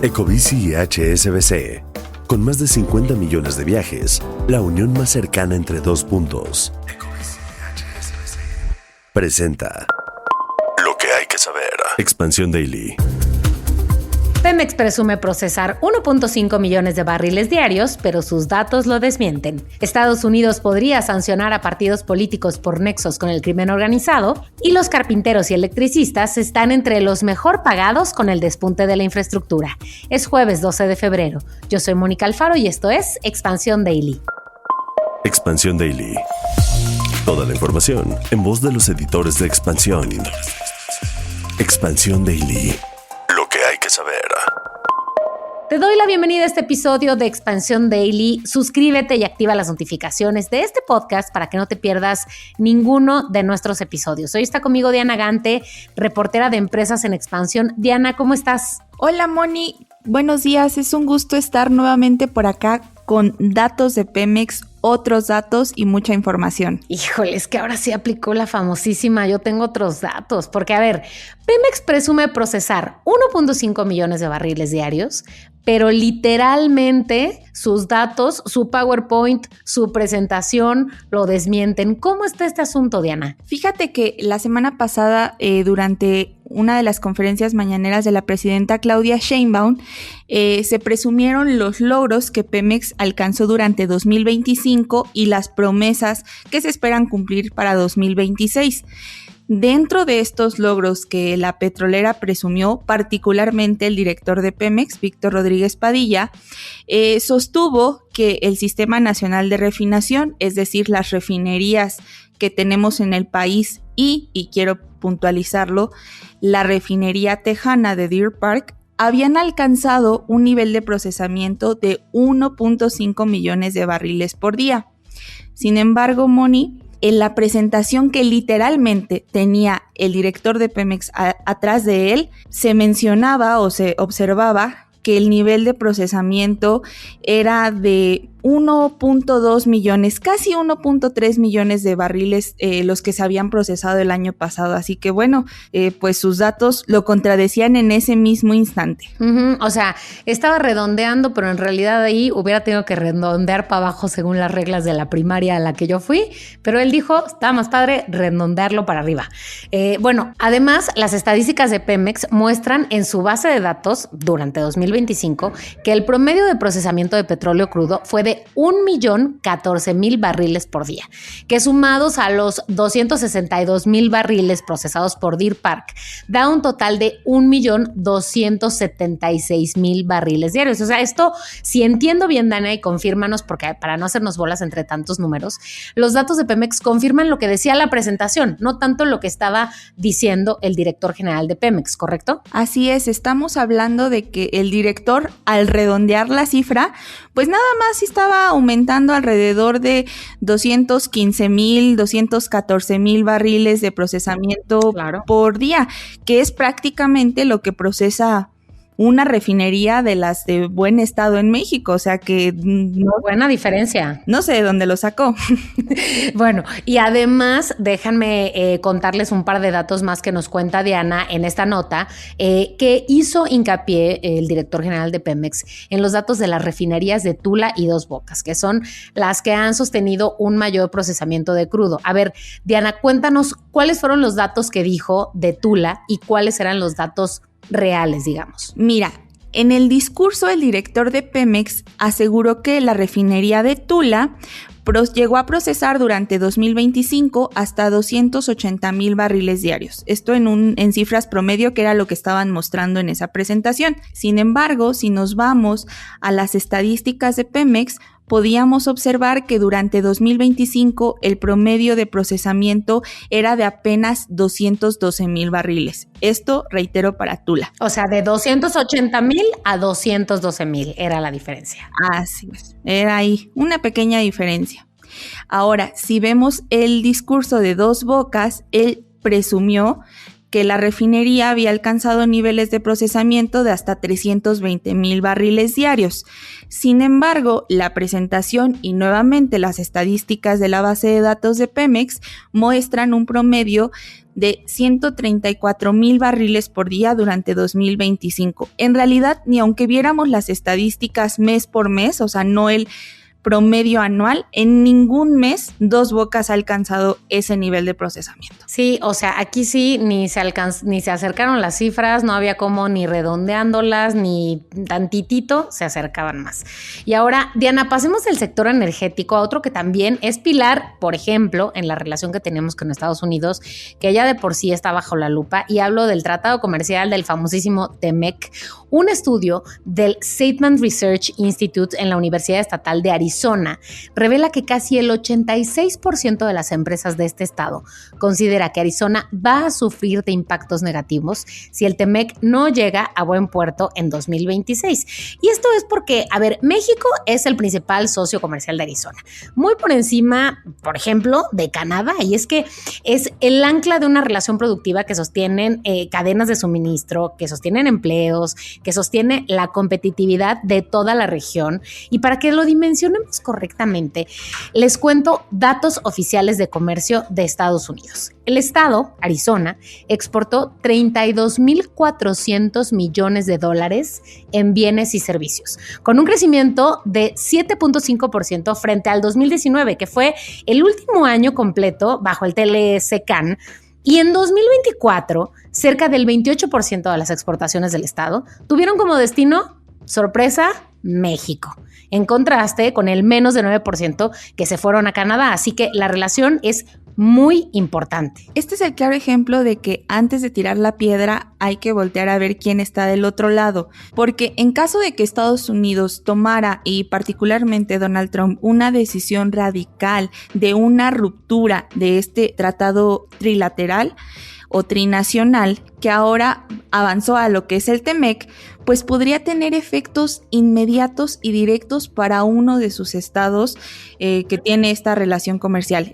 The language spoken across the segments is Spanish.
Ecobici y HSBC. Con más de 50 millones de viajes, la unión más cercana entre dos puntos. Ecobici y HSBC. Presenta lo que hay que saber. Expansión Daily. Pemex presume procesar 1.5 millones de barriles diarios, pero sus datos lo desmienten. Estados Unidos podría sancionar a partidos políticos por nexos con el crimen organizado y los carpinteros y electricistas están entre los mejor pagados con el despunte de la infraestructura. Es jueves 12 de febrero. Yo soy Mónica Alfaro y esto es Expansión Daily. Expansión Daily. Toda la información en voz de los editores de Expansión. Expansión Daily. Lo que hay que saber. Te doy la bienvenida a este episodio de Expansión Daily. Suscríbete y activa las notificaciones de este podcast para que no te pierdas ninguno de nuestros episodios. Hoy está conmigo Diana Gante, reportera de Empresas en Expansión. Diana, ¿cómo estás? Hola Moni, buenos días. Es un gusto estar nuevamente por acá con datos de Pemex, otros datos y mucha información. Híjole, es que ahora sí aplicó la famosísima yo tengo otros datos, porque a ver, Pemex presume procesar 1.5 millones de barriles diarios, pero literalmente sus datos, su PowerPoint, su presentación lo desmienten. ¿Cómo está este asunto, Diana? Fíjate que la semana pasada, durante una de las conferencias mañaneras de la presidenta Claudia Sheinbaum, se presumieron los logros que Pemex alcanzó durante 2025 y las promesas que se esperan cumplir para 2026. Dentro de estos logros que la petrolera presumió, particularmente el director de Pemex, Víctor Rodríguez Padilla, sostuvo que el Sistema Nacional de Refinación, es decir, las refinerías que tenemos en el país y quiero puntualizarlo, la refinería tejana de Deer Park, habían alcanzado un nivel de procesamiento de 1.5 millones de barriles por día. Sin embargo, Moni, en la presentación que literalmente tenía el director de Pemex atrás de él, se mencionaba o se observaba que el nivel de procesamiento era de 1.2 millones, casi 1.3 millones de barriles los que se habían procesado el año pasado. Así que bueno, pues sus datos lo contradecían en ese mismo instante. O sea, estaba redondeando, pero en realidad ahí hubiera tenido que redondear para abajo según las reglas de la primaria a la que yo fui, pero él dijo, está más padre redondearlo para arriba. Bueno, además, las estadísticas de Pemex muestran en su base de datos durante 2025 que el promedio de procesamiento de petróleo crudo fue de 1.014.000 barriles por día, que sumados a los 262.000 barriles procesados por Deer Park, da un total de 1.276.000 barriles diarios. O sea, esto, si entiendo bien, Dana, y confírmanos, porque para no hacernos bolas entre tantos números, los datos de Pemex confirman lo que decía la presentación, no tanto lo que estaba diciendo el director general de Pemex, ¿correcto? Así es, estamos hablando de que el director, al redondear la cifra, pues nada más estaba aumentando alrededor de 215.000, 214.000 barriles de procesamiento por día, que es prácticamente lo que procesa una refinería de las de buen estado en México, o sea que no, buena diferencia. No sé de dónde lo sacó. Bueno, y además déjenme contarles un par de datos más que nos cuenta Diana en esta nota, que hizo hincapié el director general de Pemex en los datos de las refinerías de Tula y Dos Bocas, que son las que han sostenido un mayor procesamiento de crudo. A ver, Diana, cuéntanos cuáles fueron los datos que dijo de Tula y cuáles eran los datos reales, digamos. Mira, en el discurso el director de Pemex aseguró que la refinería de Tula llegó a procesar durante 2025 hasta 280.000 barriles diarios. Esto en cifras promedio, que era lo que estaban mostrando en esa presentación. Sin embargo, si nos vamos a las estadísticas de Pemex, podíamos observar que durante 2025 el promedio de procesamiento era de apenas 212.000 barriles. Esto, reitero, para Tula. O sea, de 280.000 a 212.000 era la diferencia. Así es, era ahí una pequeña diferencia. Ahora, si vemos el discurso de Dos Bocas, él presumió que la refinería había alcanzado niveles de procesamiento de hasta 320,000 barriles diarios. Sin embargo, la presentación y nuevamente las estadísticas de la base de datos de Pemex muestran un promedio de 134,000 barriles por día durante 2025. En realidad, ni aunque viéramos las estadísticas mes por mes, o sea, no el promedio anual, en ningún mes Dos Bocas ha alcanzado ese nivel de procesamiento. Sí, o sea, aquí sí ni se acercaron las cifras, no había como ni redondeándolas, ni tantitito se acercaban más. Y ahora, Diana, pasemos del sector energético a otro que también es pilar, por ejemplo, en la relación que tenemos con Estados Unidos, que ya de por sí está bajo la lupa, y hablo del tratado comercial del famosísimo TEMEC. Un estudio del Saitman Research Institute en la Universidad Estatal de Arizona revela que casi el 86% de las empresas de este estado considera que Arizona va a sufrir de impactos negativos si el TEMEC no llega a buen puerto en 2026. Y esto es porque, a ver, México es el principal socio comercial de Arizona, muy por encima, por ejemplo, de Canadá, y es que es el ancla de una relación productiva que sostienen cadenas de suministro, que sostienen empleos, que sostiene la competitividad de toda la región. Y para que lo dimensionemos correctamente, les cuento datos oficiales de comercio de Estados Unidos. El estado, Arizona, exportó 32,400 millones de dólares en bienes y servicios, con un crecimiento de 7.5% frente al 2019, que fue el último año completo bajo el TLC-CAN. Y en 2024, cerca del 28% de las exportaciones del estado tuvieron como destino, sorpresa, México, en contraste con el menos de 9% que se fueron a Canadá. Así que la relación es muy importante. Este es el claro ejemplo de que antes de tirar la piedra hay que voltear a ver quién está del otro lado, porque en caso de que Estados Unidos tomara, y particularmente Donald Trump, una decisión radical de una ruptura de este tratado trilateral o trinacional que ahora avanzó a lo que es el TEMEC, pues podría tener efectos inmediatos y directos para uno de sus estados que tiene esta relación comercial.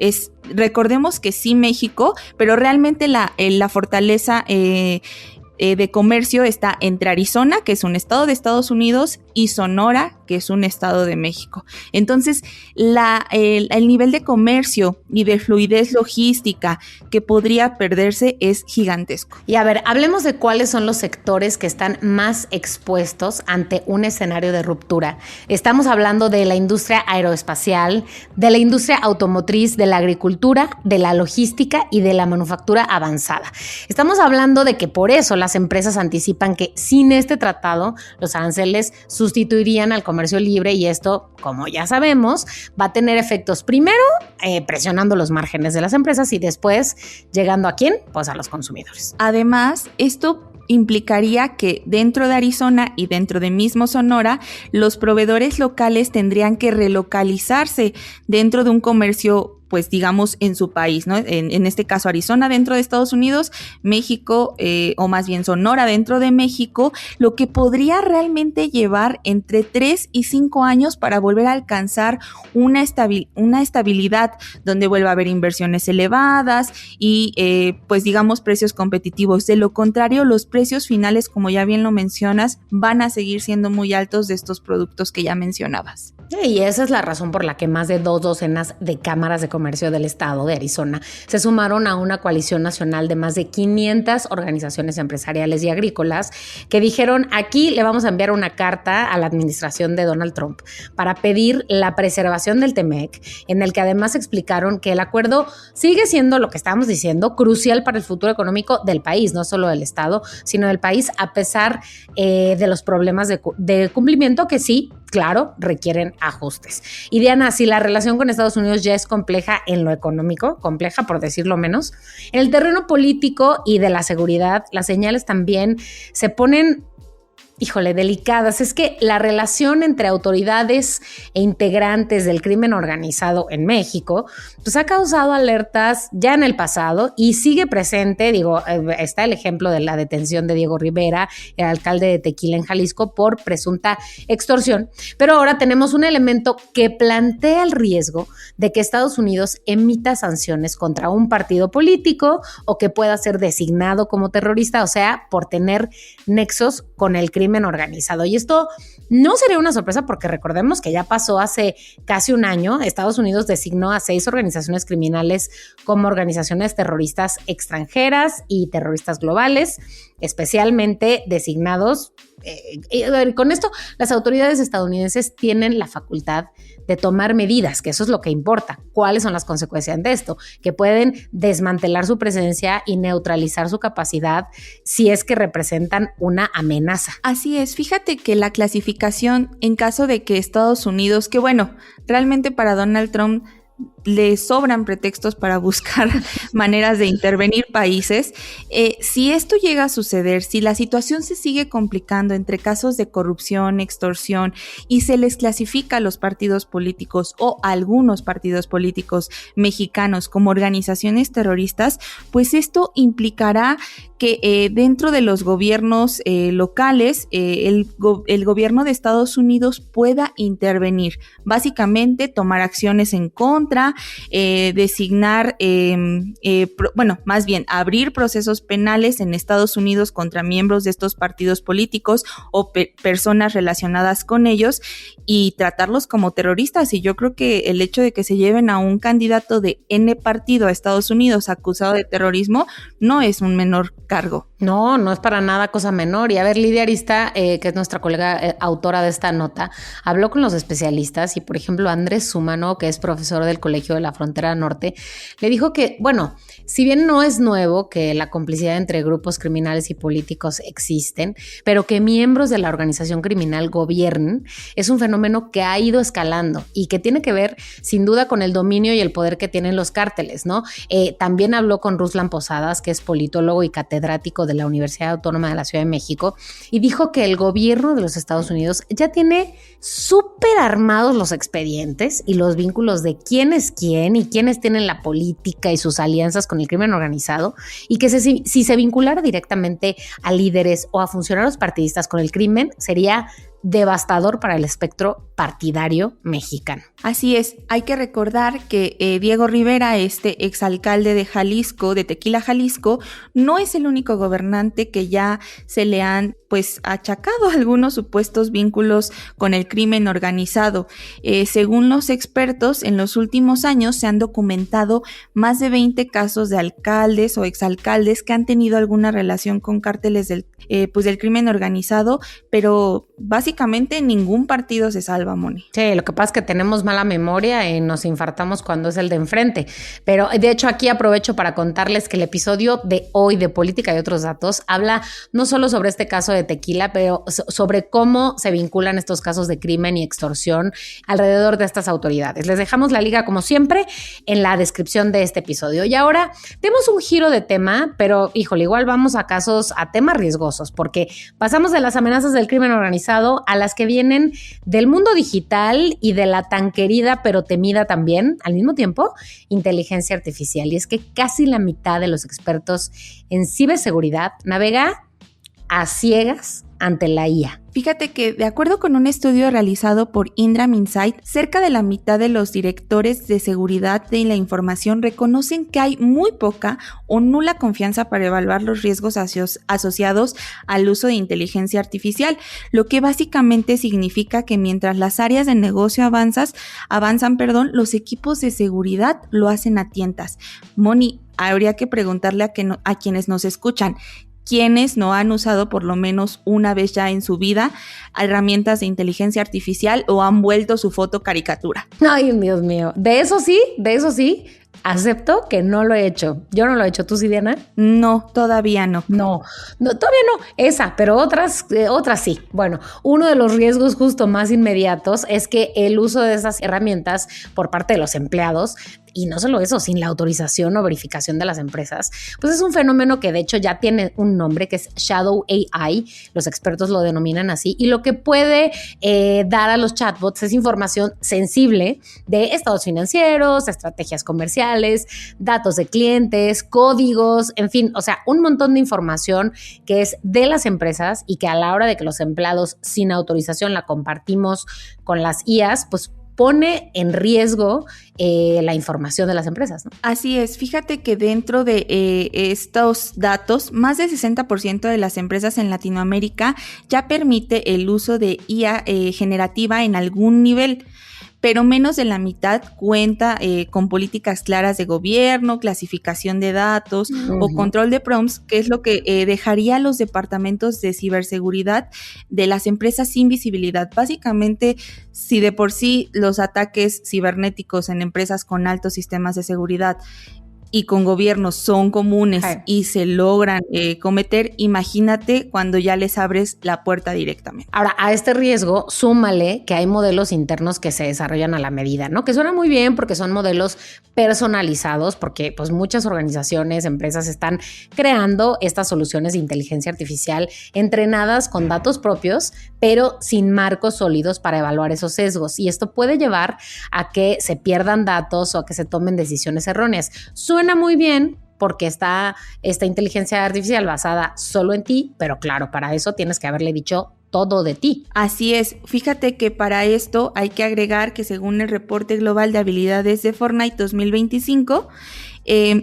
Recordemos que sí México, pero realmente la fortaleza de comercio está entre Arizona, que es un estado de Estados Unidos, y Sonora, que es un estado de México. Entonces, el nivel de comercio y de fluidez logística que podría perderse es gigantesco. Y a ver, hablemos de cuáles son los sectores que están más expuestos ante un escenario de ruptura. Estamos hablando de la industria aeroespacial, de la industria automotriz, de la agricultura, de la logística y de la manufactura avanzada. Estamos hablando de que por eso las empresas anticipan que sin este tratado los aranceles sustituirían al comercio libre, y esto, como ya sabemos, va a tener efectos primero presionando los márgenes de las empresas y después llegando a ¿quién? Pues a los consumidores. Además, esto implicaría que dentro de Arizona y dentro de mismo Sonora, los proveedores locales tendrían que relocalizarse dentro de un comercio, pues digamos, en su país, ¿no? En este caso Arizona dentro de Estados Unidos, México, o más bien Sonora dentro de México, lo que podría realmente llevar entre 3 y 5 años para volver a alcanzar una estabilidad donde vuelva a haber inversiones elevadas y pues digamos precios competitivos. De lo contrario, los precios finales, como ya bien lo mencionas, van a seguir siendo muy altos de estos productos que ya mencionabas. Y esa es la razón por la que más de 2 docenas de cámaras de comercio del estado de Arizona se sumaron a una coalición nacional de más de 500 organizaciones empresariales y agrícolas que dijeron: aquí le vamos a enviar una carta a la administración de Donald Trump para pedir la preservación del TEMEC, en el que además explicaron que el acuerdo sigue siendo, lo que estábamos diciendo, crucial para el futuro económico del país, no solo del estado, sino del país, a pesar de los problemas de cumplimiento que sí, claro, requieren ajustes. Y Diana, si la relación con Estados Unidos ya es compleja en lo económico, compleja por decirlo menos, en el terreno político y de la seguridad, las señales también se ponen híjole, delicadas. Es que la relación entre autoridades e integrantes del crimen organizado en México, pues ha causado alertas ya en el pasado y sigue presente. Digo, está el ejemplo de la detención de Diego Rivera, el alcalde de Tequila en Jalisco, por presunta extorsión. Pero ahora tenemos un elemento que plantea el riesgo de que Estados Unidos emita sanciones contra un partido político o que pueda ser designado como terrorista, o sea, por tener nexos con el crimen organizado. Y esto no sería una sorpresa porque recordemos que ya pasó hace casi un año. Estados Unidos designó a 6 organizaciones criminales como organizaciones terroristas extranjeras y terroristas globales, especialmente designados. Con esto, las autoridades estadounidenses tienen la facultad de tomar medidas, que eso es lo que importa. ¿Cuáles son las consecuencias de esto? Que pueden desmantelar su presencia y neutralizar su capacidad si es que representan una amenaza. Así es, fíjate que la clasificación en caso de que Estados Unidos, que bueno, realmente para Donald Trump le sobran pretextos para buscar maneras de intervenir países. Si esto llega a suceder, si la situación se sigue complicando entre casos de corrupción, extorsión y se les clasifica a los partidos políticos o a algunos partidos políticos mexicanos como organizaciones terroristas, pues esto implicará que dentro de los gobiernos locales, el gobierno de Estados Unidos pueda intervenir, básicamente tomar acciones en contra, designar, más bien abrir procesos penales en Estados Unidos contra miembros de estos partidos políticos o personas relacionadas con ellos y tratarlos como terroristas. Y yo creo que el hecho de que se lleven a un candidato de N partido a Estados Unidos acusado de terrorismo no es un menor cargo. No, no es para nada cosa menor. Y a ver, Lidia Arista, que es nuestra colega autora de esta nota, habló con los especialistas y, por ejemplo, Andrés Sumano, que es profesor del Colegio de la Frontera Norte, le dijo que, bueno, si bien no es nuevo que la complicidad entre grupos criminales y políticos existen, pero que miembros de la organización criminal gobiernen, es un fenómeno que ha ido escalando y que tiene que ver, sin duda, con el dominio y el poder que tienen los cárteles, ¿no? También habló con Ruslan Posadas, que es politólogo y catedrático de la Universidad Autónoma de la Ciudad de México, y dijo que el gobierno de los Estados Unidos ya tiene súper armados los expedientes y los vínculos de quién es quién y quiénes tienen la política y sus alianzas con el crimen organizado, y que si se vinculara directamente a líderes o a funcionarios partidistas con el crimen, sería devastador para el espectro partidario mexicano. Así es, hay que recordar que Diego Rivera, este exalcalde de Jalisco, de Tequila, Jalisco, no es el único gobernante que ya se le han achacado algunos supuestos vínculos con el crimen organizado. Según los expertos, en los últimos años se han documentado más de 20 casos de alcaldes o exalcaldes que han tenido alguna relación con cárteles del crimen organizado, pero básicamente ningún partido se salva, Moni. Sí, lo que pasa es que tenemos mala memoria y nos infartamos cuando es el de enfrente. Pero de hecho aquí aprovecho para contarles que el episodio de hoy de Política y otros datos habla no solo sobre este caso de Tequila, pero sobre cómo se vinculan estos casos de crimen y extorsión alrededor de estas autoridades. Les dejamos la liga, como siempre, en la descripción de este episodio. Y ahora demos un giro de tema, pero híjole, igual vamos a temas riesgosos, porque pasamos de las amenazas del crimen organizado a las que vienen del mundo digital y de la tan querida pero temida también, al mismo tiempo, inteligencia artificial. Y es que casi la mitad de los expertos en ciberseguridad navega a ciegas ante la IA. Fíjate que, de acuerdo con un estudio realizado por Indram Insight, cerca de la mitad de los directores de seguridad de la información reconocen que hay muy poca o nula confianza para evaluar los riesgos asociados al uso de inteligencia artificial, lo que básicamente significa que mientras las áreas de negocio avanzan, los equipos de seguridad lo hacen a tientas. Moni, habría que preguntarle a quienes nos escuchan, ¿quiénes no han usado por lo menos una vez ya en su vida herramientas de inteligencia artificial o han vuelto su foto caricatura? Ay, Dios mío. De eso sí, acepto que no lo he hecho. Yo no lo he hecho. ¿Tú sí, Diana? No, todavía no. No, todavía no. Esa, pero otras sí. Bueno, uno de los riesgos justo más inmediatos es que el uso de esas herramientas por parte de los empleados y no solo eso, sin la autorización o verificación de las empresas, pues es un fenómeno que de hecho ya tiene un nombre que es Shadow AI, los expertos lo denominan así, y lo que puede dar a los chatbots es información sensible de estados financieros, estrategias comerciales, datos de clientes, códigos, en fin, o sea, un montón de información que es de las empresas y que a la hora de que los empleados sin autorización la compartimos con las IAs, pues pone en riesgo la información de las empresas, ¿no? Así es, fíjate que dentro de estos datos, más del 60% de las empresas en Latinoamérica ya permite el uso de IA generativa en algún nivel, pero menos de la mitad cuenta con políticas claras de gobierno, clasificación de datos o control de prompts, que es lo que dejaría a los departamentos de ciberseguridad de las empresas sin visibilidad. Básicamente, si de por sí los ataques cibernéticos en empresas con altos sistemas de seguridad y con gobiernos son comunes y se logran cometer, imagínate cuando ya les abres la puerta directamente. Ahora, a este riesgo, súmale que hay modelos internos que se desarrollan a la medida, ¿no? Que suena muy bien porque son modelos personalizados, porque pues muchas organizaciones, empresas están creando estas soluciones de inteligencia artificial entrenadas con datos propios, pero sin marcos sólidos para evaluar esos sesgos. Y esto puede llevar a que se pierdan datos o a que se tomen decisiones erróneas. Suena muy bien porque está esta inteligencia artificial basada solo en ti, pero claro, para eso tienes que haberle dicho todo de ti. Así es, fíjate que para esto hay que agregar que según el reporte global de habilidades de Fortnite 2025,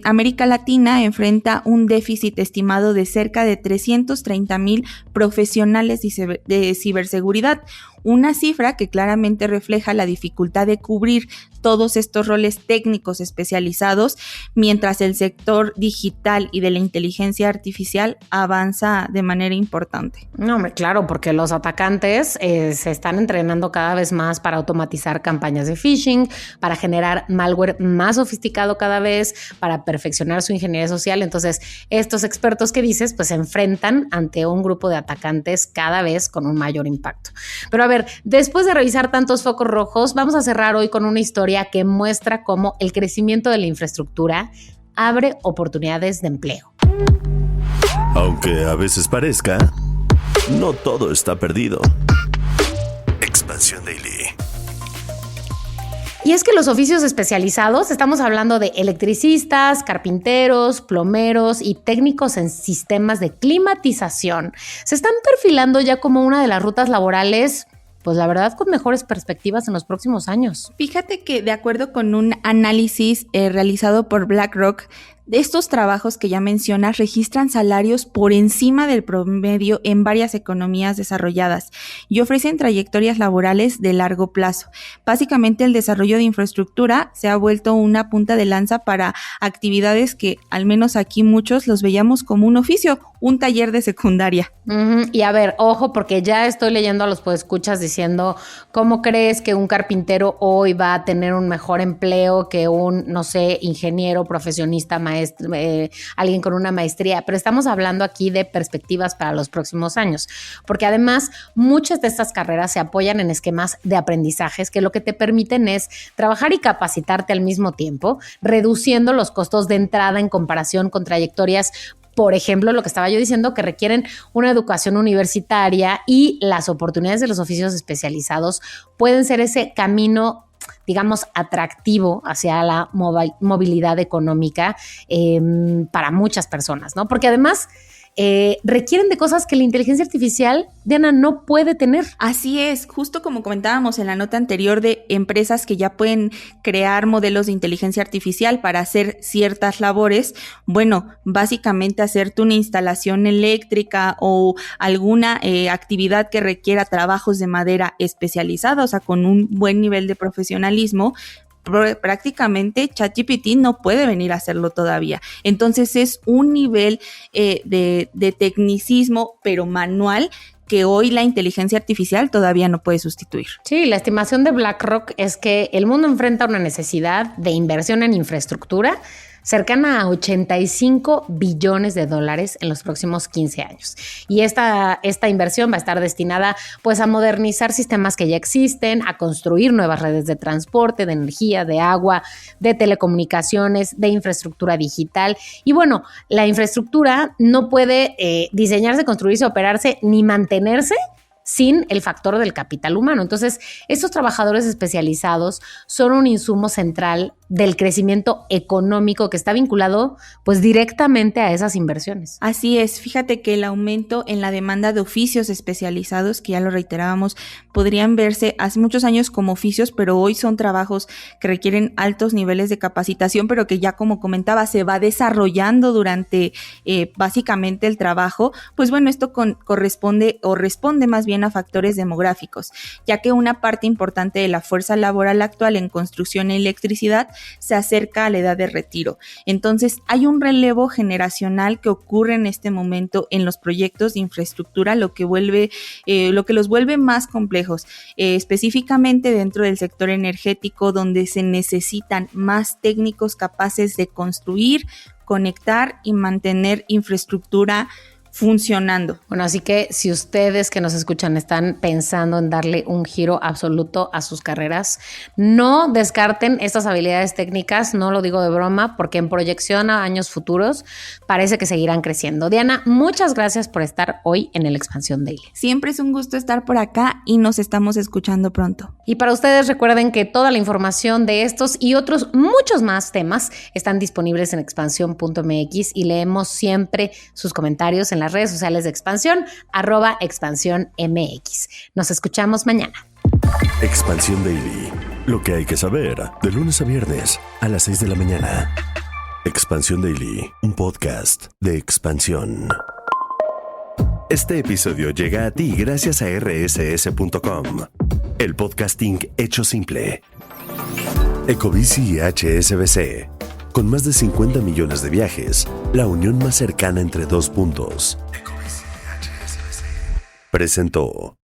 América Latina enfrenta un déficit estimado de cerca de 330,000 profesionales de ciberseguridad, una cifra que claramente refleja la dificultad de cubrir todos estos roles técnicos especializados, mientras el sector digital y de la inteligencia artificial avanza de manera importante. No, hombre, claro, porque los atacantes se están entrenando cada vez más para automatizar campañas de phishing, para generar malware más sofisticado cada vez, para perfeccionar su ingeniería social. Entonces, estos expertos que dices, pues se enfrentan ante un grupo de atacantes cada vez con un mayor impacto. Pero a ver, después de revisar tantos focos rojos, vamos a cerrar hoy con una historia que muestra cómo el crecimiento de la infraestructura abre oportunidades de empleo. Aunque a veces parezca, no todo está perdido. Expansión Daily. Y es que los oficios especializados, estamos hablando de electricistas, carpinteros, plomeros y técnicos en sistemas de climatización, se están perfilando ya como una de las rutas laborales, pues la verdad, con mejores perspectivas en los próximos años. Fíjate que de acuerdo con un análisis realizado por BlackRock, de estos trabajos que ya mencionas registran salarios por encima del promedio en varias economías desarrolladas y ofrecen trayectorias laborales de largo plazo. Básicamente el desarrollo de infraestructura se ha vuelto una punta de lanza para actividades que al menos aquí muchos los veíamos como un oficio, un taller de secundaria. Y a ver, ojo, porque ya estoy leyendo a los podescuchas diciendo, ¿cómo crees que un carpintero hoy va a tener un mejor empleo que un, no sé, ingeniero, profesionista, maestro, alguien con una maestría? Pero estamos hablando aquí de perspectivas para los próximos años, porque además muchas de estas carreras se apoyan en esquemas de aprendizajes que lo que te permiten es trabajar y capacitarte al mismo tiempo, reduciendo los costos de entrada en comparación con trayectorias, por ejemplo, lo que estaba yo diciendo, que requieren una educación universitaria, y las oportunidades de los oficios especializados pueden ser ese camino, digamos, atractivo hacia la movilidad económica para muchas personas, ¿no? Porque además requieren de cosas que la inteligencia artificial, Diana, no puede tener. Así es, justo como comentábamos en la nota anterior de empresas que ya pueden crear modelos de inteligencia artificial para hacer ciertas labores. Bueno, básicamente hacerte una instalación eléctrica o alguna actividad que requiera trabajos de madera especializados, o sea, con un buen nivel de profesionalismo. Prácticamente ChatGPT no puede venir a hacerlo todavía. Entonces es un nivel de tecnicismo, pero manual, que hoy la inteligencia artificial todavía no puede sustituir. Sí, la estimación de BlackRock es que el mundo enfrenta una necesidad de inversión en infraestructura cercana a 85 billones de dólares en los próximos 15 años. Y esta inversión va a estar destinada pues a modernizar sistemas que ya existen, a construir nuevas redes de transporte, de energía, de agua, de telecomunicaciones, de infraestructura digital. Y bueno, la infraestructura no puede diseñarse, construirse, operarse ni mantenerse sin el factor del capital humano. Entonces, estos trabajadores especializados son un insumo central del crecimiento económico que está vinculado pues directamente a esas inversiones. Así es, fíjate que el aumento en la demanda de oficios especializados, que ya lo reiterábamos, podrían verse hace muchos años como oficios, pero hoy son trabajos que requieren altos niveles de capacitación, pero que ya, como comentaba, se va desarrollando durante básicamente el trabajo. Pues bueno, esto corresponde o responde más bien a factores demográficos, ya que una parte importante de la fuerza laboral actual en construcción y electricidad se acerca a la edad de retiro. Entonces, hay un relevo generacional que ocurre en este momento en los proyectos de infraestructura, lo que los vuelve más complejos, específicamente dentro del sector energético, donde se necesitan más técnicos capaces de construir, conectar y mantener infraestructura funcionando. Bueno, así que si ustedes que nos escuchan están pensando en darle un giro absoluto a sus carreras, no descarten estas habilidades técnicas, no lo digo de broma, porque en proyección a años futuros parece que seguirán creciendo. Diana, muchas gracias por estar hoy en el Expansión Daily. Siempre es un gusto estar por acá y nos estamos escuchando pronto. Y para ustedes recuerden que toda la información de estos y otros muchos más temas están disponibles en expansión.mx y leemos siempre sus comentarios en las redes sociales de Expansión, @expansiónmx. Nos escuchamos mañana. Expansión Daily. Lo que hay que saber de lunes a viernes a las 6 de la mañana. Expansión Daily, un podcast de Expansión. Este episodio llega a ti gracias a rss.com, el podcasting hecho simple. Ecobici y HSBC. Con más de 50 millones de viajes, la unión más cercana entre dos puntos. Ecobici y HSBC presentó